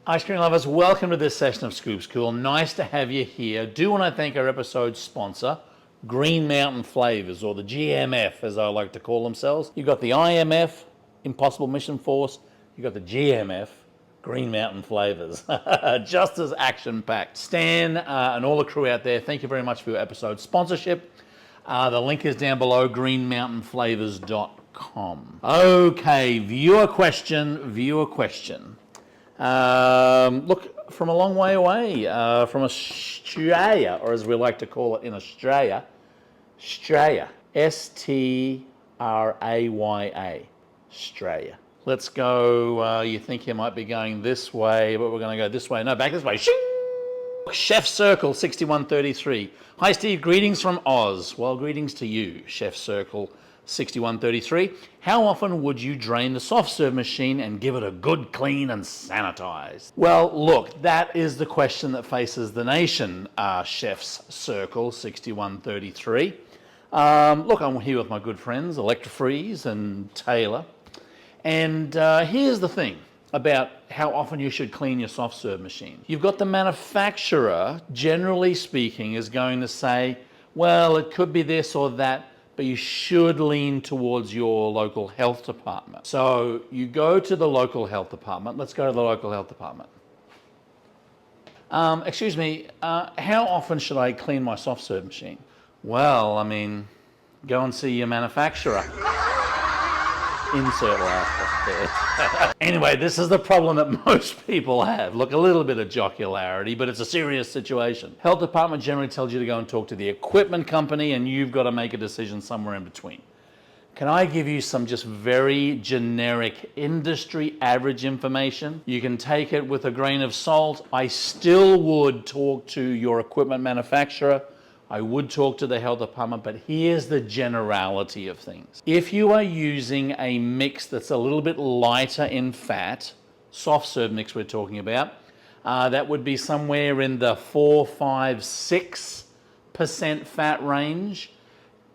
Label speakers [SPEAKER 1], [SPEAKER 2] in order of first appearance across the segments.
[SPEAKER 1] Ice cream lovers, welcome to this session of Scoop School. Nice to have you here. Do want to thank our episode sponsor, Green Mountain Flavors, or the GMF as I like to call themselves. You've got the IMF, Impossible Mission Force. You've got the GMF, Green Mountain Flavors. Just as action-packed. Stan and all the crew out there, thank you very much for your episode sponsorship. The link is down below, greenmountainflavors.com. Okay, viewer question. Look, from a long way away, from Australia, or as we like to call it in Australia, Straya, S-T-R-A-Y-A, Straya. Let's go, you think you might be going this way, but we're going to go this way. No, back this way. Shing! Chef Circle 6133. Hi Steve, greetings from Oz. Well, greetings to you, Chef Circle 6133. How often would you drain the soft serve machine and give it a good clean and sanitize? Well, look, that is the question that faces the nation, Chef's Circle 6133. Look, I'm here with my good friends, Electrofreeze and Taylor. And here's the thing about how often you should clean your soft serve machine. You've got the manufacturer, generally speaking, is going to say, well, it could be this or that, but you should lean towards your local health department. So you go to the local health department. Let's go to the local health department. Excuse me, how often should I clean my soft serve machine? Well, I mean, go and see your manufacturer. Insert laugh there. Anyway, this is the problem that most people have. Look, a little bit of jocularity, but it's a serious situation. Health department generally tells you to go and talk to the equipment company, and you've got to make a decision somewhere in between. Can I give you some just very generic industry average information? You can take it with a grain of salt. I still would talk to your equipment manufacturer. I would talk to the health department, but here's the generality of things. If you are using a mix that's a little bit lighter in fat, soft serve mix we're talking about, that would be somewhere in the 4, 5, 6% fat range.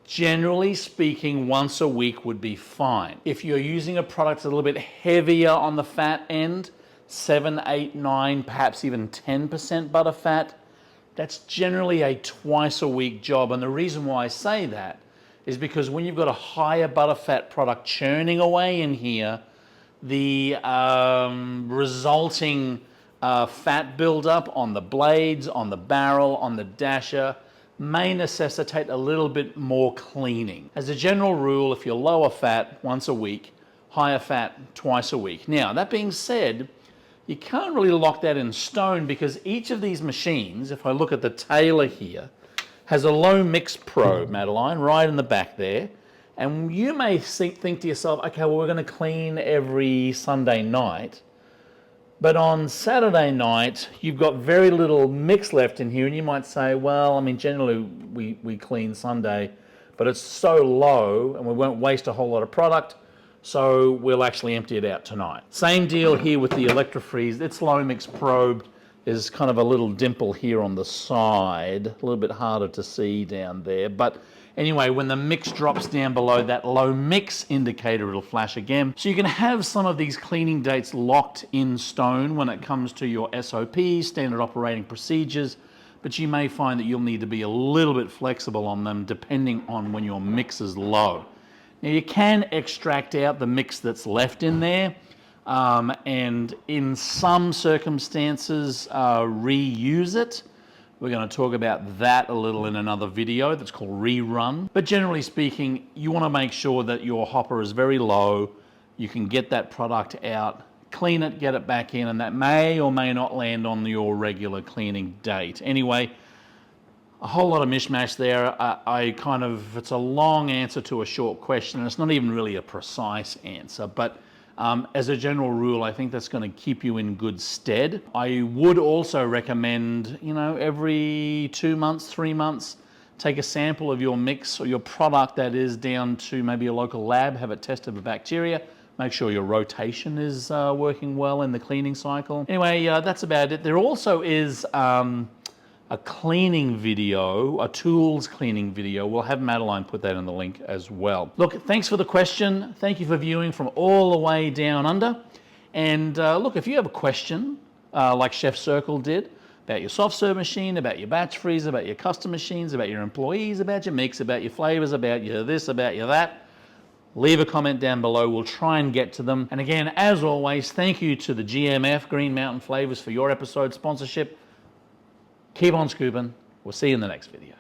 [SPEAKER 1] Generally speaking, once a week would be fine. If you're using a product that's a little bit heavier on the fat end, 7, 8, 9, perhaps even 10% butter fat, that's generally a twice a week job. And the reason why I say that is because when you've got a higher butterfat product churning away in here, the resulting fat buildup on the blades, on the barrel, on the dasher may necessitate a little bit more cleaning. As a general rule, if you're lower fat once a week, higher fat twice a week. Now, that being said, you can't really lock that in stone because each of these machines, if I look at the Taylor here, has a low mix probe, Madeline, right in the back there. And you may think to yourself, okay, well, we're going to clean every Sunday night. But on Saturday night, you've got very little mix left in here. And you might say, well, I mean, generally we clean Sunday, but it's so low and we won't waste a whole lot of product. So we'll actually empty it out tonight. Same deal here with the Electrofreeze. Its low mix probe is kind of a little dimple here on the side, a little bit harder to see down there. But anyway, when the mix drops down below that low mix indicator, it'll flash again. So you can have some of these cleaning dates locked in stone when it comes to your SOPs, standard operating procedures, but you may find that you'll need to be a little bit flexible on them depending on when your mix is low. Now you can extract out the mix that's left in there and in some circumstances reuse it. We're going to talk about that a little in another video that's called Rerun. But generally speaking, you want to make sure that your hopper is very low. You can get that product out, clean it, get it back in, and that may or may not land on your regular cleaning date. Anyway, a whole lot of mishmash there. It's a long answer to a short question, and it's not even really a precise answer, but as a general rule, I think that's going to keep you in good stead. I would also recommend, every 2 months, 3 months, take a sample of your mix or your product that is down to maybe a local lab, have it tested for bacteria, make sure your rotation is working well in the cleaning cycle. Anyway, that's about it. There also is a cleaning video, a tools cleaning video. We'll have Madeline put that in the link as well. Look, thanks for the question. Thank you for viewing from all the way down under. And look, if you have a question like Chef Circle did, about your soft serve machine, about your batch freezer, about your custom machines, about your employees, about your mix, about your flavors, about your this, about your that, leave a comment down below. We'll try and get to them. And again, as always, thank you to the GMF, Green Mountain Flavors, for your episode sponsorship. Keep on scooping. We'll see you in the next video.